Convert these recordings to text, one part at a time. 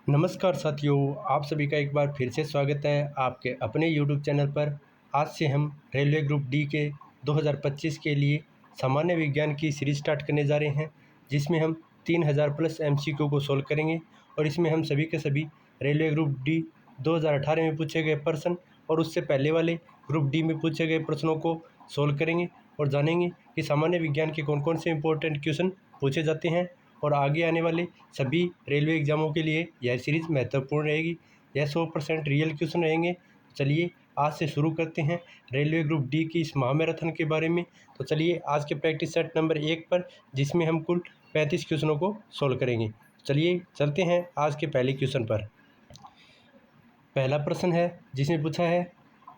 नमस्कार साथियों, आप सभी का एक बार फिर से स्वागत है आपके अपने YouTube चैनल पर। आज से हम रेलवे ग्रुप डी के 2025 के लिए सामान्य विज्ञान की सीरीज स्टार्ट करने जा रहे हैं, जिसमें हम 3000 प्लस MCQ को सोल्व करेंगे। और इसमें हम सभी के सभी रेलवे ग्रुप डी 2018 में पूछे गए प्रश्न और उससे पहले वाले ग्रुप डी में पूछे गए प्रश्नों को सोल्व करेंगे और जानेंगे कि सामान्य विज्ञान के कौन कौन से इंपॉर्टेंट क्वेश्चन पूछे जाते हैं और आगे आने वाले सभी रेलवे एग्ज़ामों के लिए यह सीरीज़ महत्वपूर्ण रहेगी। यह 100% रियल क्वेश्चन रहेंगे। चलिए आज से शुरू करते हैं रेलवे ग्रुप डी की इस महामैराथन के बारे में। तो चलिए आज के प्रैक्टिस सेट नंबर 1 पर, जिसमें हम कुल 35 क्वेश्चनों को सोल्व करेंगे। चलिए चलते हैं आज के पहले क्वेश्चन पर। पहला प्रश्न है जिसमें पूछा है,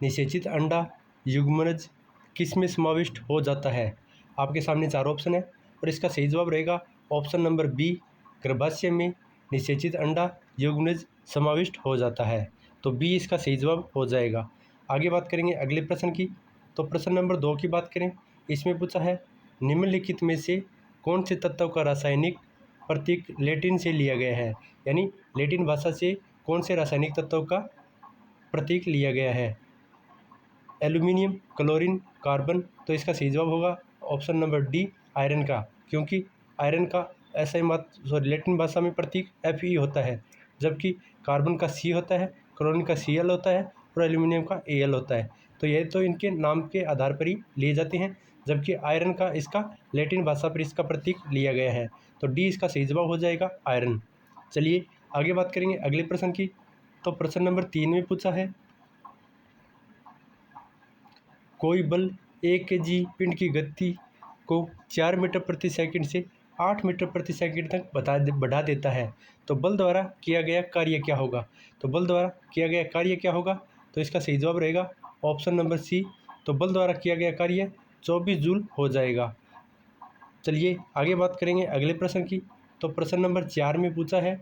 निषेचित अंडा युग्मनज किस में समाविष्ट हो जाता है। आपके सामने 4 ऑप्शन है और इसका सही जवाब रहेगा ऑप्शन नंबर बी, गर्भाशय में निषेचित अंडा युग्मनज समाविष्ट हो जाता है। तो बी इसका सही जवाब हो जाएगा। आगे बात करेंगे अगले प्रश्न की। तो प्रश्न नंबर 2 की बात करें, इसमें पूछा है, निम्नलिखित में से कौन से तत्व का रासायनिक प्रतीक लैटिन से लिया गया है। यानी लैटिन भाषा से कौन से रासायनिक तत्व का प्रतीक लिया गया है। Aluminium, chlorine, carbon. तो इसका सही जवाब होगा ऑप्शन नंबर डी, आयरन का, क्योंकि आयरन का लैटिन भाषा में प्रतीक Fe होता है, जबकि कार्बन का C होता है, क्लोरीन का Cl होता है और एल्यूमिनियम का Al होता है। तो ये तो इनके नाम के आधार पर ही लिए जाते हैं, जबकि आयरन का इसका लैटिन भाषा पर इसका प्रतीक लिया गया है। तो डी इसका सही जवाब हो जाएगा आयरन। चलिए आगे बात करेंगे अगले प्रश्न की। तो प्रश्न नंबर 3 में पूछा है, कोई बल 1 kg पिंड की गति को 4 मीटर प्रति सेकंड से 8 मीटर प्रति सेकंड तक बढ़ा देता है, तो बल द्वारा किया गया कार्य क्या होगा। तो बल द्वारा किया गया कार्य क्या होगा, तो इसका सही जवाब रहेगा ऑप्शन नंबर सी। तो बल द्वारा किया गया कार्य 24 जूल हो जाएगा। चलिए आगे बात करेंगे अगले प्रश्न की। तो प्रश्न नंबर 4 में पूछा है,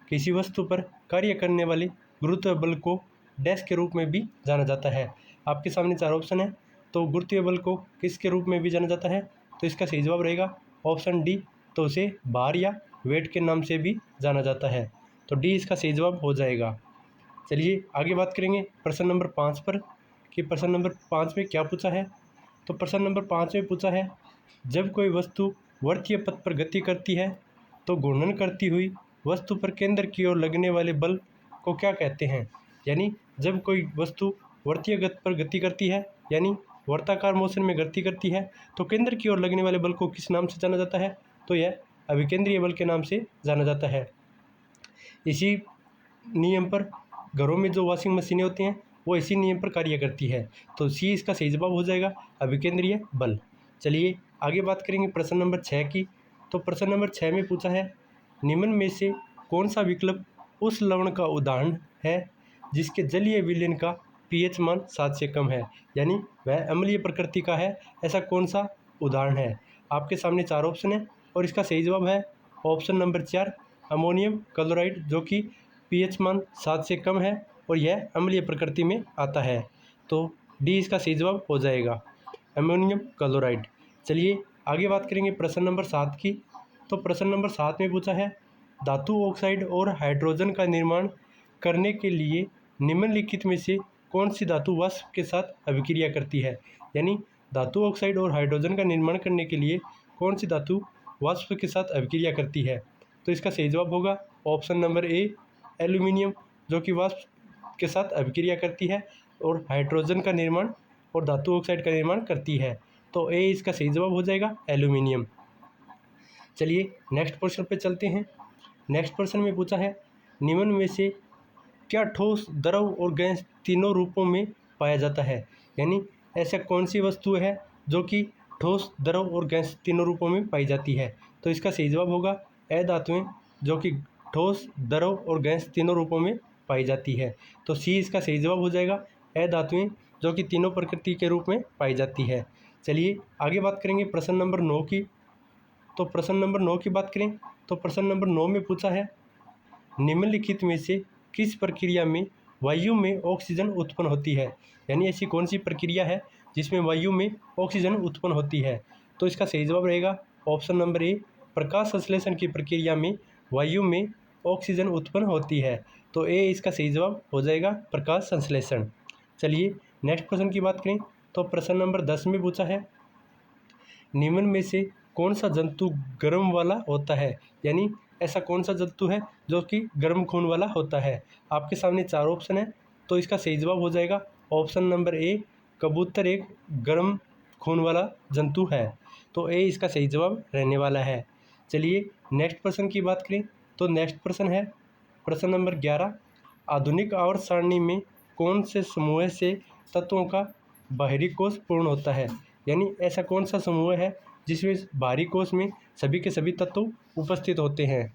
किसी वस्तु पर कार्य करने वाले गुरुत्व बल को डैश के रूप में भी जाना जाता है। आपके सामने 4 ऑप्शन है। तो गुरुत्वीय बल को किसके रूप में भी जाना जाता है, तो इसका सही जवाब रहेगा ऑप्शन डी। तो उसे भार या वेट के नाम से भी जाना जाता है। तो डी इसका सही जवाब हो जाएगा। चलिए आगे बात करेंगे प्रश्न नंबर 5 पर कि प्रश्न नंबर 5 में क्या पूछा है। तो प्रश्न नंबर 5 में पूछा है, जब कोई वस्तु वृत्तीय पथ पर गति करती है तो घूर्णन करती हुई वस्तु पर केंद्र की ओर लगने वाले बल को क्या कहते हैं। यानी जब कोई वस्तु वृत्तीय गति पर गति करती है, यानी वर्ताकार मोशन में गति करती है, तो केंद्र की ओर लगने वाले बल को किस नाम से जाना जाता है, तो यह अभिकेंद्रीय बल के नाम से जाना जाता है। इसी नियम पर घरों में जो वॉशिंग मशीनें होती हैं वो इसी नियम पर कार्य करती है। तो सी इसका सही जवाब हो जाएगा अभिकेंद्रीय बल। चलिए आगे बात करेंगे प्रश्न नंबर 6 की। तो प्रश्न नंबर 6 में पूछा है, निम्न में से कौन सा विकल्प उस लवण का उदाहरण है जिसके जलीय विलयन का pH मान 7 से कम है। यानी वह अम्लीय प्रकृति का है, ऐसा कौन सा उदाहरण है। आपके सामने 4 ऑप्शन है और इसका सही जवाब है ऑप्शन नंबर 4, अमोनियम क्लोराइड, जो कि pH मान 7 से कम है और यह अम्लीय प्रकृति में आता है। तो डी इसका सही जवाब हो जाएगा अमोनियम क्लोराइड। चलिए आगे बात करेंगे प्रश्न नंबर 7 की। तो प्रश्न नंबर 7 में पूछा है, धातु ऑक्साइड और हाइड्रोजन का निर्माण करने के लिए निम्नलिखित में से कौन सी धातु वाष्प के साथ अभिक्रिया करती है। यानी धातु ऑक्साइड और हाइड्रोजन का निर्माण करने के लिए कौन सी धातु वाष्प के साथ अभिक्रिया करती है। तो इसका सही जवाब होगा ऑप्शन नंबर ए, एल्यूमिनियम, जो कि वाष्प के साथ अभिक्रिया करती है और हाइड्रोजन का निर्माण और धातु ऑक्साइड का निर्माण करती है। तो ए इसका सही जवाब हो जाएगा एल्यूमिनियम। चलिए नेक्स्ट प्रश्न पे चलते हैं। नेक्स्ट प्रश्न में पूछा है, निम्न में से क्या ठोस, द्रव और गैस तीनों रूपों में पाया जाता है। यानी ऐसा कौन सी वस्तु है जो कि ठोस, द्रव और गैस तीनों रूपों में पाई जाती है। तो इसका सही जवाब होगा अधातुएं, जो कि ठोस, द्रव और गैस तीनों रूपों में पाई जाती है। तो सी इसका सही जवाब हो जाएगा अधातुएं, जो कि तीनों प्रकृति के रूप में पाई जाती है। चलिए आगे बात करेंगे प्रश्न नंबर 9 की। तो प्रश्न नंबर 9 की बात करें तो प्रश्न नंबर 9 में पूछा है, निम्नलिखित में से किस प्रक्रिया में वायु में ऑक्सीजन उत्पन्न होती है। यानी ऐसी कौन सी प्रक्रिया है जिसमें वायु में ऑक्सीजन उत्पन्न होती है। तो इसका सही जवाब रहेगा ऑप्शन नंबर ए, प्रकाश संश्लेषण की प्रक्रिया में वायु में ऑक्सीजन उत्पन्न होती है। तो ए इसका सही जवाब हो जाएगा प्रकाश संश्लेषण। चलिए नेक्स्ट प्रश्न की बात करें तो प्रश्न नंबर 10 में पूछा है, निम्न में से कौन सा जंतु गर्म वाला होता है, यानी ऐसा कौन सा जंतु है जो कि गर्म खून वाला होता है। आपके सामने 4 ऑप्शन है, तो इसका सही जवाब हो जाएगा ऑप्शन नंबर ए, कबूतर एक गर्म खून वाला जंतु है। तो ए इसका सही जवाब रहने वाला है। चलिए नेक्स्ट प्रश्न की बात करें तो नेक्स्ट प्रश्न है प्रश्न नंबर 11, आधुनिक आवर्त सारणी में कौन से समूह से तत्वों का बाहरी कोश पूर्ण होता है, यानी ऐसा कौन सा समूह है जिसमें बाहरी कोश में सभी के सभी तत्व उपस्थित होते हैं।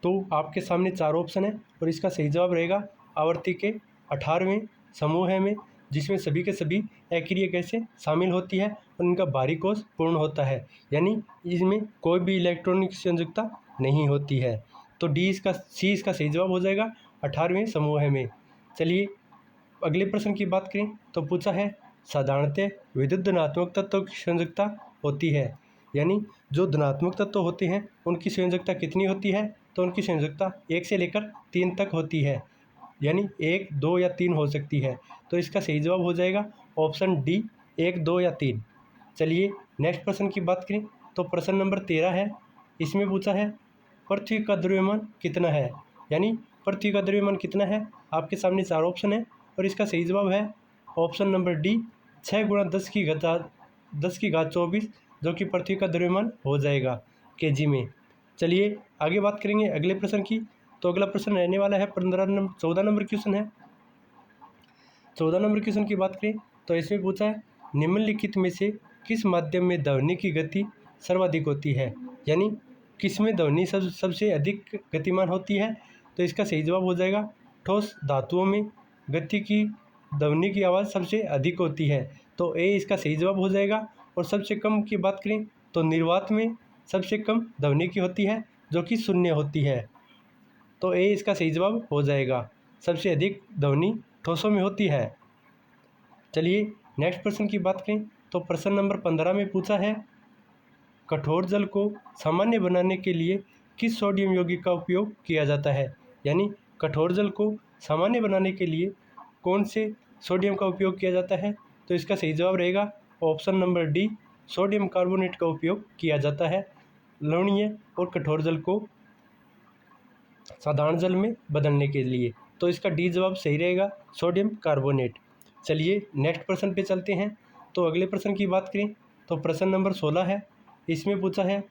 तो आपके सामने 4 ऑप्शन है और इसका सही जवाब रहेगा आवर्ती के 18वें समूह में, जिसमें सभी के सभी अक्रिय गैसें शामिल होती है और इनका बाहरी कोश पूर्ण होता है, यानी इसमें कोई भी इलेक्ट्रॉनिक संयुक्ता नहीं होती है। तो सी इसका सही जवाब हो जाएगा 18वें समूह में। चलिए अगले प्रश्न की बात करें तो पूछा है, साधारणतः विद्युत धनात्मक तत्वों की संयोजकता होती है, यानी जो धनात्मक तत्व होते हैं उनकी संयोजकता कितनी होती है। तो उनकी संयोजकता 1 से लेकर 3 तक होती है, यानी 1, 2 या 3 हो सकती है। तो इसका सही जवाब हो जाएगा ऑप्शन डी, 1, 2 या 3। चलिए नेक्स्ट प्रश्न की बात करें तो प्रश्न नंबर 13 है, इसमें पूछा है पृथ्वी का द्रव्यमान कितना है, यानी पृथ्वी का द्रव्यमान कितना है। आपके सामने 4 ऑप्शन है और इसका सही जवाब है ऑप्शन नंबर डी, 6 × 10 की घात 24, जो कि पृथ्वी का द्रव्यमान हो जाएगा केजी में। चलिए आगे बात करेंगे अगले प्रश्न की। तो अगला प्रश्न रहने वाला है 14 नंबर क्वेश्चन है। 14 नंबर क्वेश्चन की बात करें तो इसमें पूछा है, निम्नलिखित में से किस माध्यम में ध्वनि की गति सर्वाधिक होती है, यानी किस में ध्वनि सबसे अधिक गतिमान होती है। तो इसका सही जवाब हो जाएगा ठोस धातुओं में गति की ध्वनि की आवाज़ सबसे अधिक होती है। तो ए इसका सही जवाब हो जाएगा। और सबसे कम की बात करें तो निर्वात में सबसे कम ध्वनि की होती है, जो कि 0 होती है। तो ए इसका सही जवाब हो जाएगा, सबसे अधिक ध्वनि ठोसों में होती है। चलिए नेक्स्ट प्रश्न की बात करें तो प्रश्न नंबर 15 में पूछा है, कठोर जल को सामान्य बनाने के लिए किस सोडियम यौगिक का उपयोग किया जाता है, यानी कठोर जल को सामान्य बनाने के लिए कौन से सोडियम का उपयोग किया जाता है। तो इसका सही जवाब रहेगा option number D, sodium carbonate का उपयोग किया जाता है लवणीय और कठोर जल को साधारण जल में बदलने के लिए। तो इसका डी जवाब सही रहेगा, सोडियम कार्बोनेट। चलिए नेक्स्ट प्रश्न पे चलते हैं। तो अगले प्रश्न की बात करें तो प्रश्न नंबर 16 है, इसमें पूछा है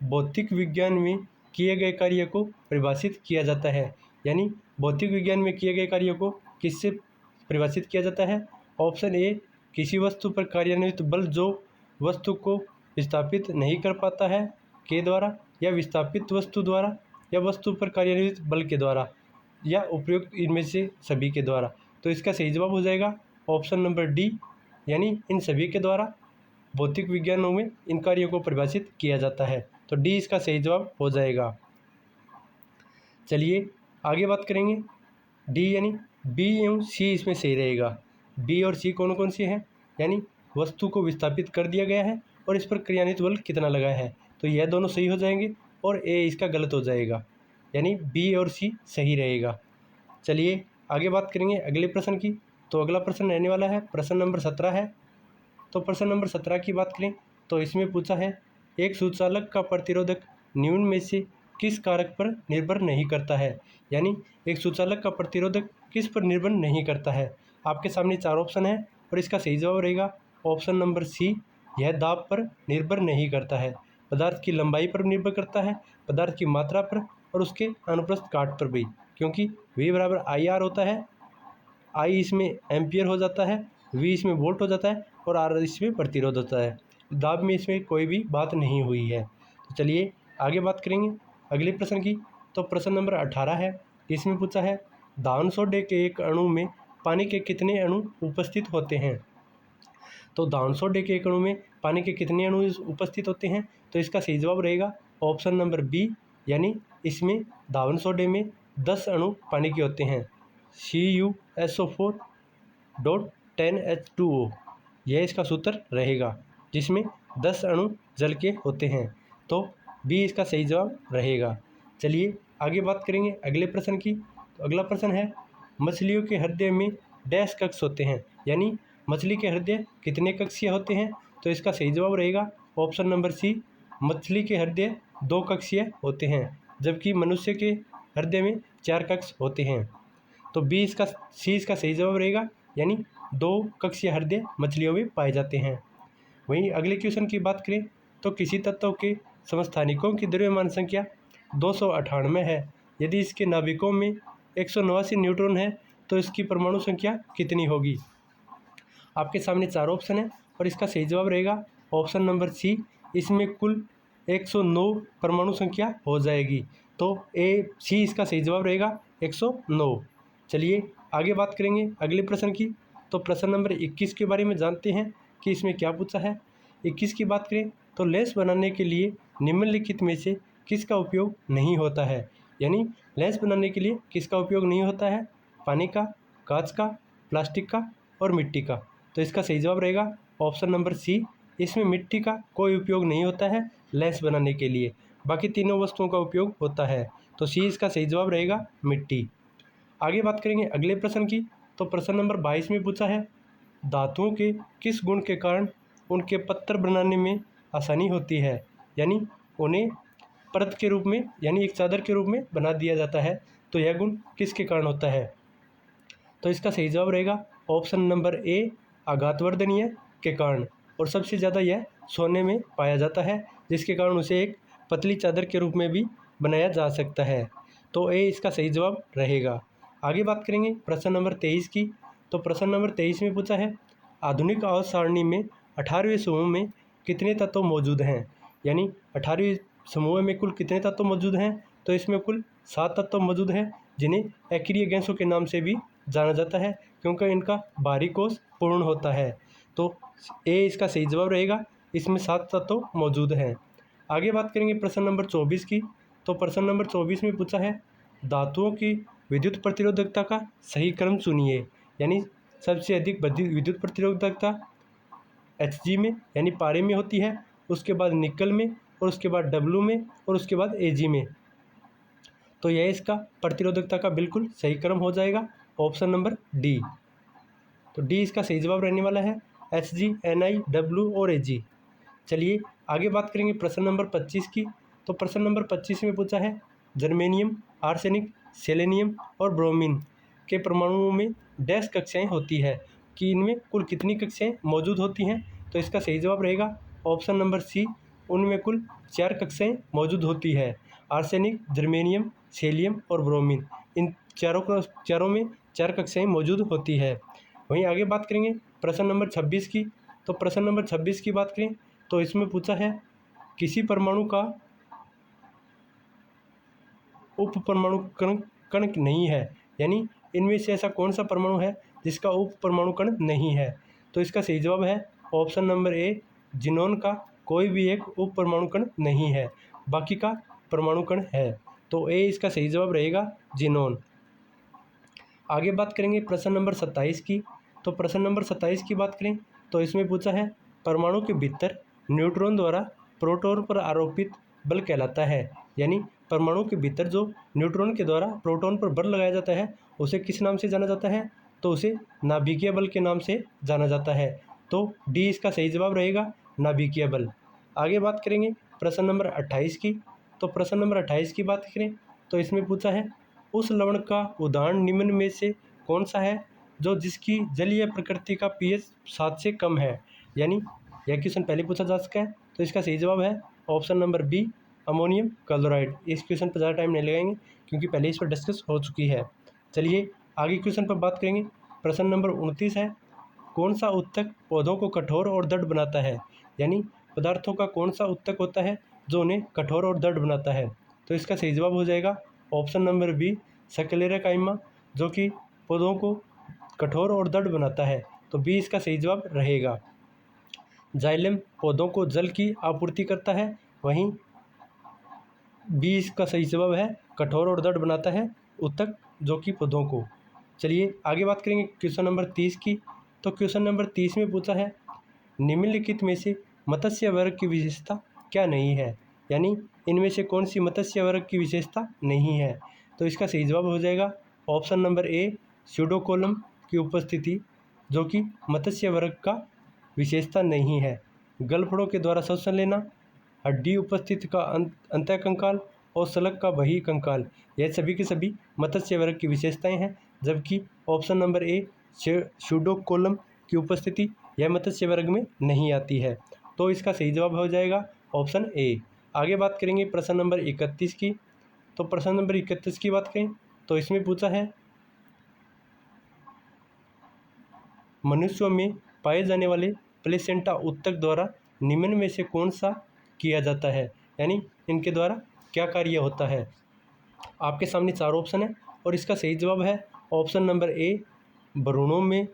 भौतिक विज्ञान में किए गए कार्य को परिभाषित किया जाता है, यानी भौतिक विज्ञान में किए गए कार्यों को किससे परिभाषित किया जाता है। ऑप्शन ए, किसी वस्तु पर कार्यान्वित बल जो वस्तु को विस्थापित नहीं कर पाता है के द्वारा, या विस्थापित वस्तु द्वारा, या वस्तु पर कार्यान्वित बल के द्वारा, या उपयुक्त इनमें से सभी के द्वारा। तो इसका सही जवाब हो जाएगा ऑप्शन नंबर डी, यानी इन सभी के द्वारा भौतिक विज्ञानों में इन कार्यों को परिभाषित किया जाता है। तो डी इसका सही जवाब हो जाएगा। चलिए आगे बात करेंगे डी, यानी बी एवं सी इसमें सही रहेगा। बी और सी कौन कौन सी हैं, यानी वस्तु को विस्थापित कर दिया गया है और इस पर क्रियान्वित बल कितना लगा है। तो यह दोनों सही हो जाएंगे और ए इसका गलत हो जाएगा, यानी बी और सी सही रहेगा। चलिए आगे बात करेंगे अगले प्रश्न की। तो अगला प्रश्न रहने वाला है प्रश्न नंबर 17 है। तो प्रश्न नंबर 17 की बात करें तो इसमें पूछा है, एक सुचालक का प्रतिरोधक निम्न में से किस कारक पर निर्भर नहीं करता है, यानी एक सुचालक का प्रतिरोधक किस पर निर्भर नहीं करता है। आपके सामने 4 ऑप्शन है और इसका सही जवाब रहेगा ऑप्शन नंबर सी, यह दाब पर निर्भर नहीं करता है, पदार्थ की लंबाई पर निर्भर करता है, पदार्थ की मात्रा पर और उसके अनुप्रस्थ काट पर भी, क्योंकि V बराबर IR होता है। I इसमें एम्पियर हो जाता है, V इसमें वोल्ट हो जाता है और R इसमें प्रतिरोध होता है। दाब में इसमें कोई भी बात नहीं हुई है। तो चलिए आगे बात करेंगे अगले प्रश्न की। तो प्रश्न नंबर 18 है, इसमें पूछा है धान सोडे के एक अणु में पानी के कितने अणु उपस्थित होते हैं। तो धान सोडे के एक अणु में पानी के कितने अणु उपस्थित होते हैं। तो इसका सही जवाब रहेगा ऑप्शन नंबर बी, यानी इसमें धान सोडे में 10 अणु पानी के होते हैं, CuSO4.10H2O, यह इसका सूत्र रहेगा, जिसमें 10 अणु जल के होते हैं। तो बी इसका सही जवाब रहेगा। चलिए आगे बात करेंगे अगले प्रश्न की। तो अगला प्रश्न है, मछलियों के हृदय में डैश कक्ष होते हैं, यानी मछली के हृदय कितने कक्षीय होते हैं। तो इसका सही जवाब रहेगा ऑप्शन नंबर सी, मछली के हृदय 2 कक्षीय होते हैं, जबकि मनुष्य के हृदय में 4 कक्ष होते हैं। तो सी इसका सही जवाब रहेगा, यानी 2 कक्षीय हृदय मछलियों में पाए जाते हैं। वहीं अगले क्वेश्चन की बात करें तो किसी तत्व के समस्थानिकों की द्रव्यमान संख्या 298 है, यदि इसके नाभिकों में 189 न्यूट्रॉन है तो इसकी परमाणु संख्या कितनी होगी। आपके सामने 4 ऑप्शन है और इसका सही जवाब रहेगा ऑप्शन नंबर सी, इसमें कुल 109 परमाणु संख्या हो जाएगी। तो सी इसका सही जवाब रहेगा 109। चलिए आगे बात करेंगे अगले प्रश्न की। तो प्रश्न नंबर 21 के बारे में जानते हैं कि इसमें क्या पूछा है। 21 की बात करें तो लेंस बनाने के लिए निम्नलिखित में से किसका उपयोग नहीं होता है, यानी लेंस बनाने के लिए किसका उपयोग नहीं होता है। पानी का, कांच का, प्लास्टिक का और मिट्टी का। तो इसका सही जवाब रहेगा ऑप्शन नंबर सी, इसमें मिट्टी का कोई उपयोग नहीं होता है लेंस बनाने के लिए, बाकी तीनों वस्तुओं का उपयोग होता है। तो सी इसका सही जवाब रहेगा मिट्टी। आगे बात करेंगे अगले प्रश्न की। तो प्रश्न नंबर 22 में पूछा है, धातुओं के किस गुण के कारण उनके पत्थर बनाने में आसानी होती है, यानी उन्हें परत के रूप में यानी एक चादर के रूप में बना दिया जाता है। तो यह गुण किसके कारण होता है। तो इसका सही जवाब रहेगा ऑप्शन नंबर ए, आघातवर्धनीय के कारण। और सबसे ज़्यादा यह सोने में पाया जाता है, जिसके कारण उसे एक पतली चादर के रूप में भी बनाया जा सकता है। तो ए इसका सही जवाब रहेगा। आगे बात करेंगे प्रश्न नंबर 23 की। तो प्रश्न नंबर 23 में पूछा है, आधुनिक आवर्त सारणी में 18वें समूह में कितने तत्व मौजूद हैं, यानी 18वें समूह में कुल कितने तत्व मौजूद हैं। तो इसमें कुल 7 तत्व मौजूद हैं, जिन्हें एक्रिय गैसों के नाम से भी जाना जाता है, क्योंकि इनका बाहरी कोश पूर्ण होता है। तो ए इसका सही जवाब रहेगा, इसमें 7 तत्व मौजूद हैं। आगे बात करेंगे प्रश्न नंबर 24 की। तो प्रश्न नंबर 24 में पूछा है, धातुओं की विद्युत प्रतिरोधकता का सही क्रम चुनिए, यानी सबसे अधिक विद्युत प्रतिरोधकता Hg में यानी पारे में होती है, उसके बाद निकल में, और उसके बाद डब्लू में, और उसके बाद Ag में। तो यह इसका प्रतिरोधकता का बिल्कुल सही क्रम हो जाएगा, ऑप्शन नंबर डी। तो डी इसका सही जवाब रहने वाला है, Hg, Ni, W और Ag। चलिए आगे बात करेंगे प्रश्न नंबर 25 की। तो प्रश्न नंबर 25 में पूछा है, जर्मेनियम, आर्सेनिक, सेलेनियम और ब्रोमीन के परमाणुओं में डैश कक्षाएं होती है, कि इनमें कुल कितनी कक्षाएं मौजूद होती हैं। तो इसका सही जवाब रहेगा ऑप्शन नंबर सी, उनमें कुल 4 कक्षाएं मौजूद होती है। आर्सेनिक, जर्मेनियम, सेलियम और ब्रोमीन, इन चारों में 4 कक्षाएं मौजूद होती है। वहीं आगे बात करेंगे प्रश्न नंबर 26 की। तो प्रश्न नंबर 26 की बात करें तो इसमें पूछा है, किसी परमाणु का उप परमाणु कण नहीं है, यानी इनमें से ऐसा कौन सा परमाणु है जिसका उप परमाणु कण नहीं है। तो इसका सही जवाब है ऑप्शन नंबर ए, जिनोन का कोई भी एक उप परमाणु कण नहीं है, बाकी का परमाणु कण है। तो ए इसका सही जवाब रहेगा जिनोन। आगे बात करेंगे प्रश्न नंबर 27 की। तो प्रश्न नंबर 27 की बात करें तो इसमें पूछा है, परमाणु के भीतर न्यूट्रॉन द्वारा प्रोटॉन पर आरोपित बल कहलाता है, यानी परमाणु के भीतर जो न्यूट्रॉन के द्वारा प्रोटॉन पर बल लगाया जाता है उसे किस नाम से जाना जाता है। तो उसे नाभिकीय बल के नाम से जाना जाता है। तो डी इसका सही जवाब रहेगा, नाभिकीय बल। आगे बात करेंगे प्रश्न नंबर 28 की। तो प्रश्न नंबर 28 की बात करें तो इसमें पूछा है, उस लवण का उदाहरण निम्न में से कौन सा है जो जिसकी जलीय प्रकृति का pH 7 से कम है, यानी यह क्वेश्चन पहले पूछा जा चुका है। तो इसका सही जवाब है option number B, ammonium chloride. इस क्वेश्चन पर ज़्यादा टाइम नहीं लगाएंगे क्योंकि पहले इस पर डिस्कस हो चुकी है। चलिए आगे क्वेश्चन पर बात करेंगे। प्रश्न नंबर 29 है, कौन सा उत्तक पौधों को कठोर और दृढ़ बनाता है, यानी पदार्थों का कौन सा उत्तक होता है जो उन्हें कठोर और दृढ़ बनाता है। तो इसका सही जवाब हो जाएगा ऑप्शन नंबर बी, स्क्लेरोकाइमा, जो कि पौधों को कठोर और दृढ़ बनाता है। तो बी इसका सही जवाब रहेगा। जाइलम पौधों को जल की आपूर्ति करता है, वहीं बी इसका सही जवाब है, कठोर और दृढ़ बनाता है उत्तक जो कि पौधों को। चलिए आगे बात करेंगे क्वेश्चन नंबर 30 की। तो क्वेश्चन नंबर 30 में पूछा है, निम्नलिखित में से मत्स्य वर्ग की विशेषता क्या नहीं है, यानी इनमें से कौन सी मत्स्य वर्ग की विशेषता नहीं है। तो इसका सही जवाब हो जाएगा ऑप्शन नंबर ए, स्यूडोकोलम की उपस्थिति, जो कि मत्स्य वर्ग का विशेषता नहीं है। गलफड़ों के द्वारा श्वसन लेना, हड्डी उपस्थिति का अंतःकंकाल और स्लग का बहिकंकाल, यह सभी के सभी मत्स्य वर्ग की विशेषताएं हैं, जबकि ऑप्शन नंबर ए, स्यूडोकोलम की उपस्थिति, यह मत्स्य वर्ग में नहीं आती है। तो इसका सही जवाब हो जाएगा ऑप्शन ए। आगे बात करेंगे प्रश्न नंबर 31 की। तो प्रश्न नंबर 31 की बात करें तो इसमें पूछा है, मनुष्यों में पाए जाने वाले प्लेसेंटा उत्तक द्वारा निम्न में से कौन सा किया जाता है, यानी इनके द्वारा क्या कार्य होता है। आपके सामने 4 ऑप्शन है और इसका सही जवाब है ऑप्शन नंबर ए, भ्रूणों में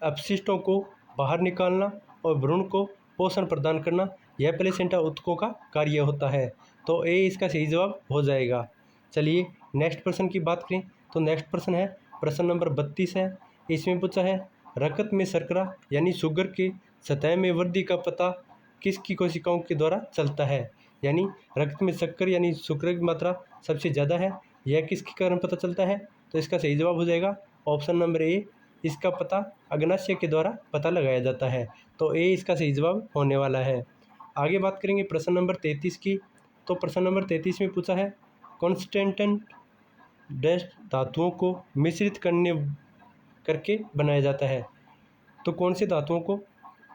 अपशिष्टों को बाहर निकालना और भ्रूण को पोषण प्रदान करना, यह प्लेसेंटा उत्तकों का कार्य होता है। तो ए इसका सही जवाब हो जाएगा। चलिए नेक्स्ट प्रश्न की बात करें तो नेक्स्ट प्रश्न है प्रश्न नंबर 32 है। इसमें पूछा है, रक्त में शर्करा यानी शुगर के सतह में वृद्धि का पता किसकी कोशिकाओं के द्वारा चलता है, यानी रक्त में शक्कर यानी शुक्र की मात्रा सबसे ज़्यादा है, यह किसके कारण पता चलता है। तो इसका सही जवाब हो जाएगा ऑप्शन नंबर ए, इसका पता अग्नाशय के द्वारा पता लगाया जाता है। तो ए इसका सही जवाब होने वाला है। आगे बात करेंगे प्रश्न नंबर 33 की। तो प्रश्न नंबर 33 में पूछा है, कॉन्स्टेंटेंट डैश धातुओं को मिश्रित करके बनाया जाता है। तो कौन से धातुओं को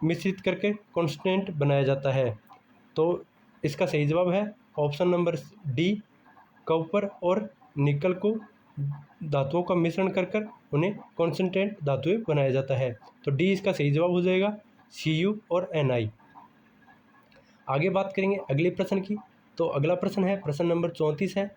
मिश्रित करके कांस्टेंट बनाया जाता है। तो इसका सही जवाब है ऑप्शन नंबर डी, कॉपर और निकल को धातुओं का मिश्रण कर उन्हें कांस्टेंट धातुएं बनाया जाता है। तो डी इसका सही जवाब हो जाएगा Cu और Ni। आगे बात करेंगे अगले प्रश्न की। तो अगला प्रश्न है प्रश्न नंबर 34 है,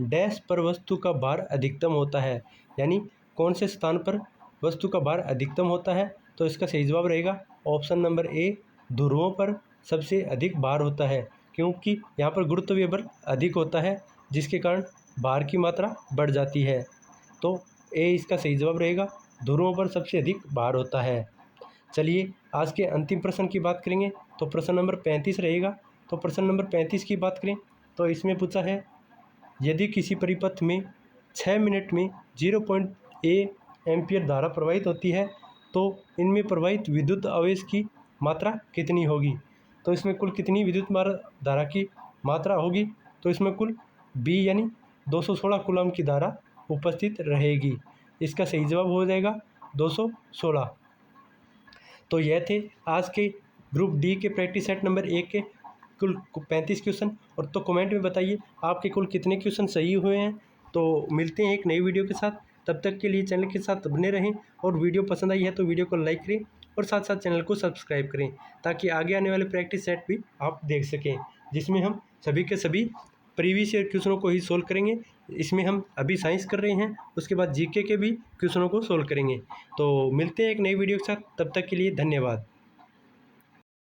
डैश पर वस्तु का भार अधिकतम होता है, यानी कौन से स्थान पर वस्तु का भार अधिकतम होता है। तो इसका सही जवाब रहेगा ऑप्शन नंबर ए, ध्रुवों पर सबसे अधिक भार होता है, क्योंकि यहाँ पर गुरुत्वीय बल अधिक होता है, जिसके कारण भार की मात्रा बढ़ जाती है। तो ए इसका सही जवाब रहेगा, ध्रुवों पर सबसे अधिक भार होता है। चलिए आज के अंतिम प्रश्न की बात करेंगे तो प्रश्न नंबर 35 रहेगा। तो प्रश्न नंबर 35 की बात करें तो इसमें पूछा है, यदि किसी परिपथ में 6 मिनट में 0.1 एम्पियर धारा प्रवाहित होती है तो इनमें प्रवाहित विद्युत आवेश की मात्रा कितनी होगी। तो इसमें कुल कितनी विद्युत धारा की मात्रा होगी। तो इसमें कुल बी यानी 216 कूलम की धारा उपस्थित रहेगी। इसका सही जवाब हो जाएगा 216। तो यह थे आज के ग्रुप डी के प्रैक्टिस सेट नंबर 1 के कुल 35 क्वेश्चन। और तो कमेंट में बताइए आपके कुल कितने क्वेश्चन सही हुए हैं। तो मिलते हैं एक नई वीडियो के साथ, तब तक के लिए चैनल के साथ बने रहें और वीडियो पसंद आई है तो वीडियो को लाइक करें और साथ साथ चैनल को सब्सक्राइब करें, ताकि आगे आने वाले प्रैक्टिस सेट भी आप देख सकें, जिसमें हम सभी के सभी प्रीवियस ईयर क्वेश्चनों को ही सोल्व करेंगे। इसमें हम अभी साइंस कर रहे हैं, उसके बाद जीके के भी क्वेश्चनों को सोल्व करेंगे। तो मिलते हैं एक नई वीडियो के साथ, तब तक के लिए धन्यवाद।